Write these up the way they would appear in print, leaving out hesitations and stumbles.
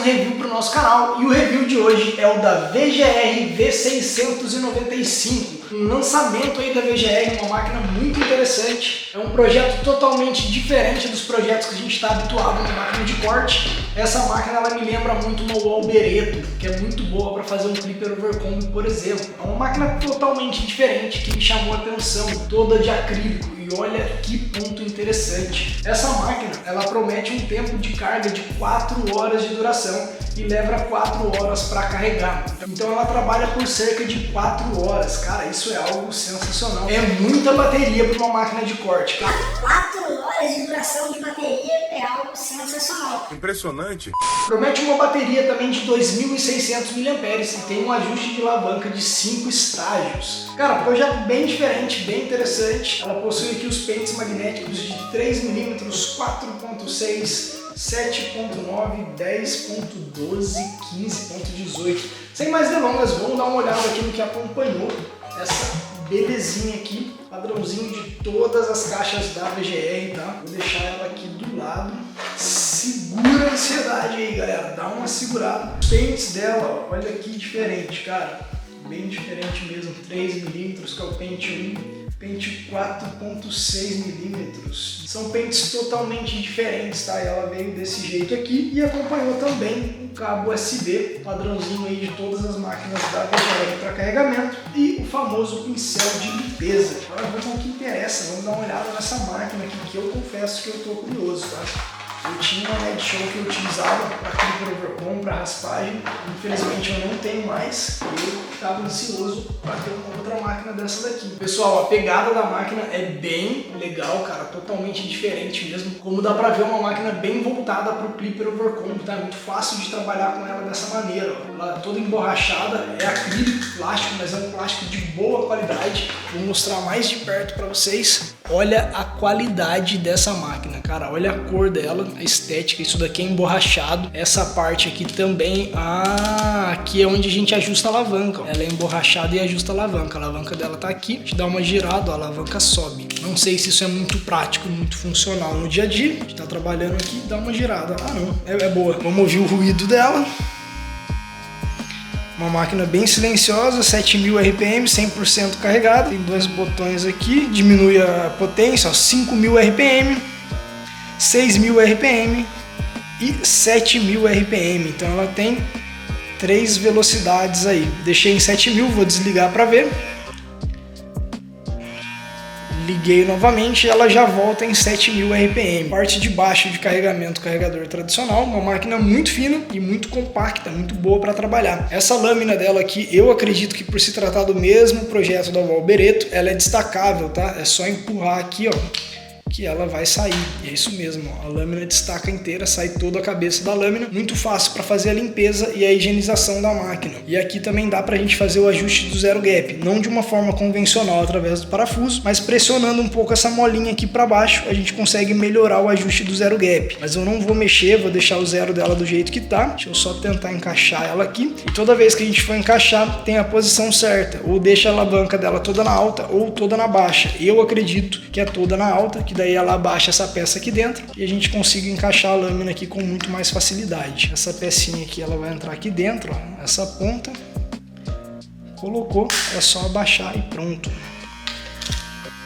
review para o nosso canal e o review de hoje é o da VGR V695, um lançamento aí da VGR, uma máquina muito interessante. É um projeto totalmente diferente dos projetos que a gente está habituado na máquina de corte. Essa máquina ela me lembra muito uma Albereto, que é muito boa para fazer um clipper overcomb, por exemplo. É uma máquina totalmente diferente que me chamou a atenção, toda de acrílico. E olha que ponto interessante. Essa máquina, ela promete um tempo de carga de 4 horas de duração e leva 4 horas para carregar. Então ela trabalha por cerca de 4 horas. Cara, isso é algo sensacional. É muita bateria para uma máquina de corte, cara. 4 horas de duração de bateria é algo sensacional. Impressionante. Promete uma bateria também de 2.600 mAh e tem um ajuste de alavanca de 5 estágios. Cara, projeto bem diferente, bem interessante. Ela possui aqui os pentes magnéticos de 3 mm, 4.6, 7.9, 10.12, 15.18. Sem mais delongas, vamos dar uma olhada aqui no que acompanhou essa belezinha aqui, padrãozinho de todas as caixas da VGR, tá? Vou deixar ela aqui do lado. Segura a ansiedade aí, galera, dá uma segurada. Os pentes dela, ó, olha que diferente, cara, bem diferente mesmo, 3 mm, que é o pente 1. Pente 4.6 mm. São pentes totalmente diferentes, tá? Ela veio desse jeito aqui e acompanhou também um cabo USB, padrãozinho aí de todas as máquinas da VGR para carregamento e o famoso pincel de limpeza. Agora vamos ao que interessa, vamos dar uma olhada nessa máquina aqui, que eu confesso que eu tô curioso, tá? Eu tinha uma Red Show que eu utilizava para clipper overcomb, para raspagem. Infelizmente eu não tenho mais. Eu estava ansioso para ter uma outra máquina dessa daqui. Pessoal, a pegada da máquina é bem legal, cara, totalmente diferente mesmo. Como dá para ver, uma máquina bem voltada para o clipper overcomb, tá? Muito fácil de trabalhar com ela dessa maneira. Ó. Ela toda emborrachada, é acrílico, plástico, mas é um plástico de boa qualidade. Vou mostrar mais de perto para vocês. Olha a qualidade dessa máquina, cara. Olha a cor dela, a estética. Isso daqui é emborrachado. Essa parte aqui também, aqui é onde a gente ajusta a alavanca. Ó. Ela é emborrachada e ajusta a alavanca. A alavanca dela tá aqui. A gente dá uma girada, ó, a alavanca sobe. Não sei se isso é muito prático, muito funcional no dia a dia. A gente tá trabalhando aqui, dá uma girada. Não, é boa. Vamos ouvir o ruído dela. Uma máquina bem silenciosa, 7.000 RPM, 100% carregada. Tem dois botões aqui, diminui a potência, 5.000 RPM, 6.000 RPM e 7.000 RPM. Então ela tem 3 velocidades aí. Deixei em 7.000, vou desligar para ver. Liguei novamente e ela já volta em 7.000 RPM. Parte de baixo de carregamento, carregador tradicional, uma máquina muito fina e muito compacta, muito boa para trabalhar. Essa lâmina dela aqui, eu acredito que por se tratar do mesmo projeto da Albereto, ela é destacável, tá? É só empurrar aqui, ó, que ela vai sair. E é isso mesmo, ó. A lâmina destaca inteira, sai toda a cabeça da lâmina. Muito fácil para fazer a limpeza e a higienização da máquina. E aqui também dá pra gente fazer o ajuste do zero gap, não de uma forma convencional através do parafuso, mas pressionando um pouco essa molinha aqui para baixo, a gente consegue melhorar o ajuste do zero gap. Mas eu não vou mexer, vou deixar o zero dela do jeito que tá. Deixa eu só tentar encaixar ela aqui. E toda vez que a gente for encaixar, tem a posição certa. Ou deixa a alavanca dela toda na alta ou toda na baixa. Eu acredito que é toda na alta, que daí ela abaixa essa peça aqui dentro e a gente consiga encaixar a lâmina aqui com muito mais facilidade. Essa pecinha aqui, ela vai entrar aqui dentro, ó, essa ponta. Colocou, é só abaixar e pronto.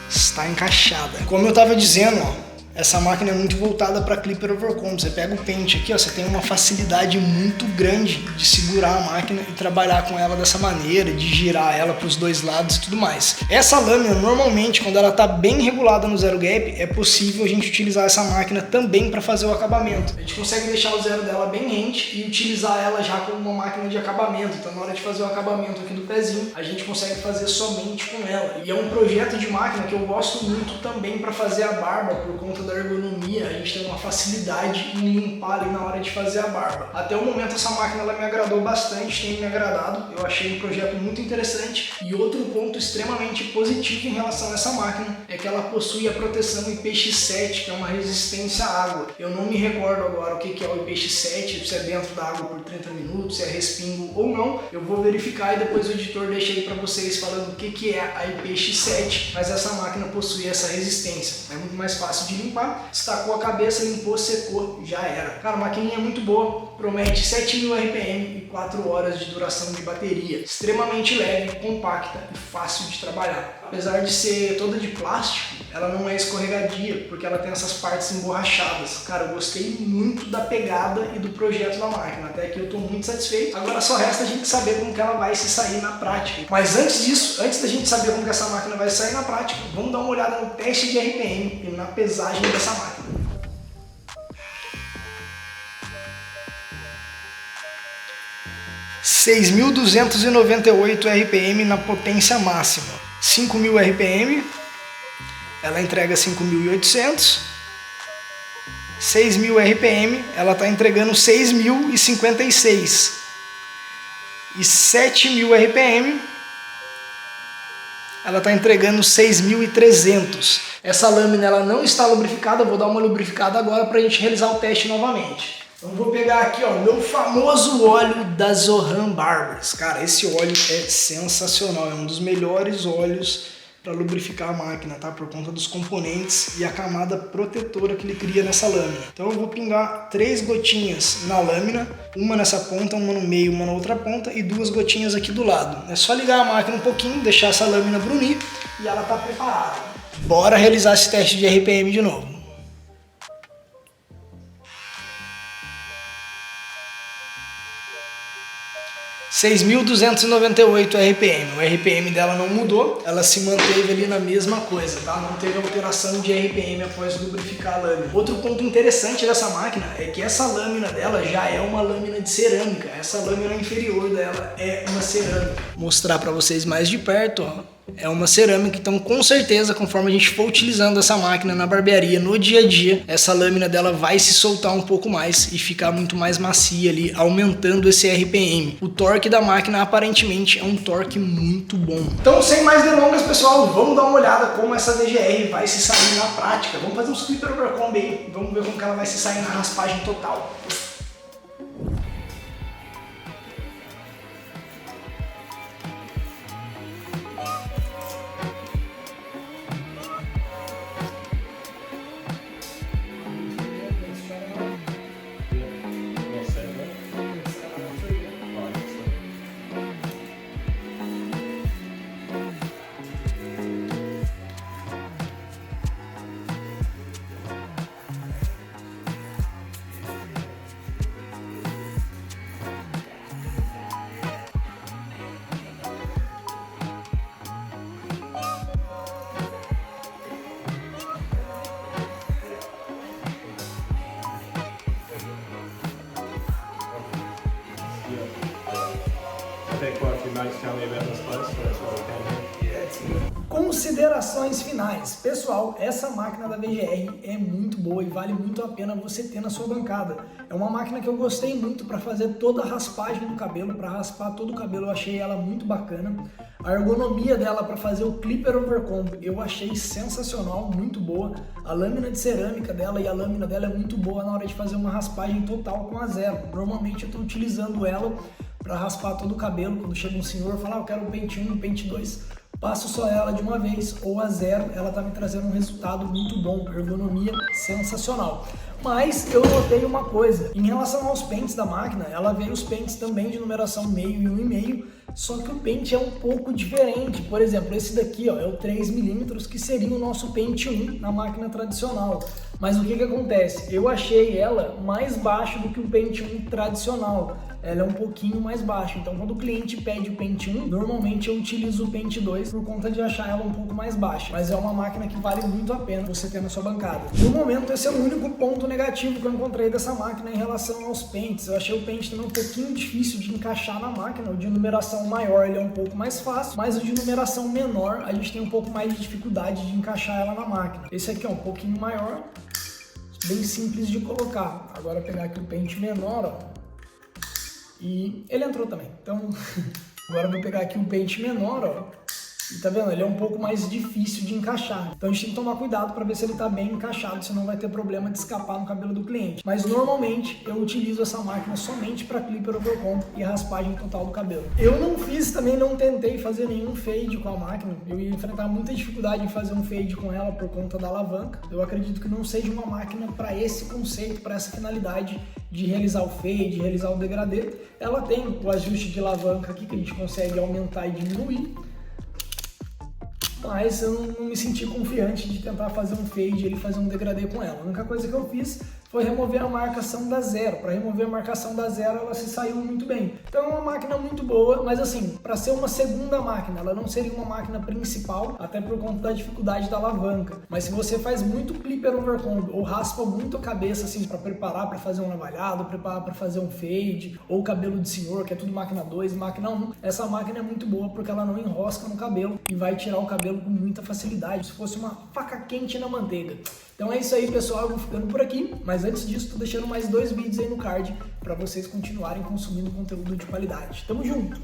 Está encaixada. Como eu estava dizendo, ó, essa máquina é muito voltada para clipper overcomb. Você pega o pente aqui, ó, você tem uma facilidade muito grande de segurar a máquina e trabalhar com ela dessa maneira, de girar ela para os dois lados e tudo mais. Essa lâmina, normalmente, quando ela está bem regulada no zero gap, é possível a gente utilizar essa máquina também para fazer o acabamento. A gente consegue deixar o zero dela bem rente e utilizar ela já como uma máquina de acabamento. Então, na hora de fazer o acabamento aqui do pezinho, a gente consegue fazer somente com ela. E é um projeto de máquina que eu gosto muito também para fazer a barba, por conta da ergonomia. A gente tem uma facilidade em limpar ali na hora de fazer a barba. Até o momento essa máquina ela me agradou bastante, tem me agradado. Eu achei um projeto muito interessante. E outro ponto extremamente positivo em relação a essa máquina é que ela possui a proteção IPX7, que é uma resistência à água. Eu não me recordo agora o que é o IPX7, se é dentro da água por 30 minutos, se é respingo ou não. Eu vou verificar e depois o editor deixa aí para vocês falando o que é a IPX7, mas essa máquina possui essa resistência. É muito mais fácil de limpar. limpar, destacou a cabeça, limpou, secou, já era. Cara, a maquininha é muito boa, promete 7.000 RPM e 4 horas de duração de bateria. Extremamente leve, compacta e fácil de trabalhar. Apesar de ser toda de plástico, ela não é escorregadia, porque ela tem essas partes emborrachadas. Cara, eu gostei muito da pegada e do projeto da máquina, até aqui eu estou muito satisfeito. Agora só resta a gente saber como que ela vai se sair na prática. Mas antes disso, antes da gente saber como que essa máquina vai sair na prática, vamos dar uma olhada no teste de RPM e na pesagem dessa máquina. (6.298 RPM na potência máxima, 5.000 RPM, ela entrega 5.800, 6.000 RPM, ela está entregando 6.056, e 7.000 RPM, ela está entregando 6.300. Essa lâmina ela não está lubrificada, eu vou dar uma lubrificada agora para a gente realizar o teste novamente. Então vou pegar aqui o meu famoso óleo da Zohan Barbers. Cara, esse óleo é sensacional, é um dos melhores óleos para lubrificar a máquina, tá? Por conta dos componentes e a camada protetora que ele cria nessa lâmina. Então eu vou pingar 3 gotinhas na lâmina, uma nessa ponta, uma no meio, uma na outra ponta e 2 gotinhas aqui do lado. É só ligar a máquina um pouquinho, deixar essa lâmina brunir e ela tá preparada. Bora realizar esse teste de RPM de novo. (6.298 RPM, o RPM dela não mudou, ela se manteve ali na mesma coisa, tá? Não teve alteração de RPM após lubrificar a lâmina. Outro ponto interessante dessa máquina é que essa lâmina dela já é uma lâmina de cerâmica, essa lâmina inferior dela é uma cerâmica. Vou mostrar para vocês mais de perto, ó. É uma cerâmica, então com certeza, conforme a gente for utilizando essa máquina na barbearia no dia a dia, essa lâmina dela vai se soltar um pouco mais e ficar muito mais macia ali, aumentando esse RPM. O torque da máquina aparentemente é um torque muito bom. Então, sem mais delongas, pessoal, vamos dar uma olhada como essa VGR vai se sair na prática. Vamos fazer uns clipper overcomb aí, vamos ver como que ela vai se sair na raspagem total. Considerações finais. Pessoal, essa máquina da VGR é muito boa e vale muito a pena você ter na sua bancada. É uma máquina que eu gostei muito para fazer toda a raspagem do cabelo, para raspar todo o cabelo, eu achei ela muito bacana. A ergonomia dela para fazer o clipper overcomb eu achei sensacional, muito boa. A lâmina de cerâmica dela e a lâmina dela é muito boa na hora de fazer uma raspagem total com a zero. Normalmente eu estou utilizando ela para raspar todo o cabelo. Quando chega um senhor e fala, eu quero um pente 1, um pente 2, passo só ela de uma vez ou a zero, ela tá me trazendo um resultado muito bom, ergonomia sensacional. Mas eu notei uma coisa, em relação aos pentes da máquina, ela veio os pentes também de numeração meio e 1,5, só que o pente é um pouco diferente. Por exemplo, esse daqui ó, é o 3mm, que seria o nosso pente 1 na máquina tradicional. Mas o que acontece? Eu achei ela mais baixo do que o pente 1 tradicional. Ela é um pouquinho mais baixa, então quando o cliente pede o pente 1, normalmente eu utilizo o pente 2 por conta de achar ela um pouco mais baixa, mas é uma máquina que vale muito a pena você ter na sua bancada. No momento, esse é o único ponto negativo que eu encontrei dessa máquina em relação aos pentes. Eu achei o pente também um pouquinho difícil de encaixar na máquina. O de numeração maior ele é um pouco mais fácil, mas o de numeração menor a gente tem um pouco mais de dificuldade de encaixar ela na máquina. Esse aqui é um pouquinho maior, bem simples de colocar. Agora pegar aqui o pente menor, ó. E ele entrou também, então agora eu vou pegar aqui um pente menor, ó, E tá vendo? Ele é um pouco mais difícil de encaixar. Então a gente tem que tomar cuidado para ver se ele tá bem encaixado, senão vai ter problema de escapar no cabelo do cliente. Mas normalmente eu utilizo essa máquina somente para clipper overcomb e raspagem total do cabelo. Eu não fiz, também não tentei fazer nenhum fade com a máquina. Eu ia enfrentar muita dificuldade em fazer um fade com ela por conta da alavanca. Eu acredito que não seja uma máquina para esse conceito, para essa finalidade de realizar o fade, de realizar o degradê. Ela tem o ajuste de alavanca aqui que a gente consegue aumentar e diminuir. Mas eu não me senti confiante de tentar fazer um fade e ele fazer um degradê com ela. A única coisa que eu fiz foi remover a marcação da zero. Para remover a marcação da zero, ela se saiu muito bem. Então é uma máquina muito boa, mas assim, para ser uma segunda máquina, ela não seria uma máquina principal, até por conta da dificuldade da alavanca. Mas se você faz muito clipper overcomb ou raspa muito a cabeça assim para preparar para fazer um navalhado, preparar para fazer um fade, ou cabelo de senhor, que é tudo máquina 2, máquina 1, essa máquina é muito boa porque ela não enrosca no cabelo e vai tirar o cabelo com muita facilidade, se fosse uma faca quente na manteiga. Então é isso aí, pessoal, eu vou ficando por aqui, mas antes disso tô deixando mais 2 vídeos aí no card para vocês continuarem consumindo conteúdo de qualidade. Tamo junto!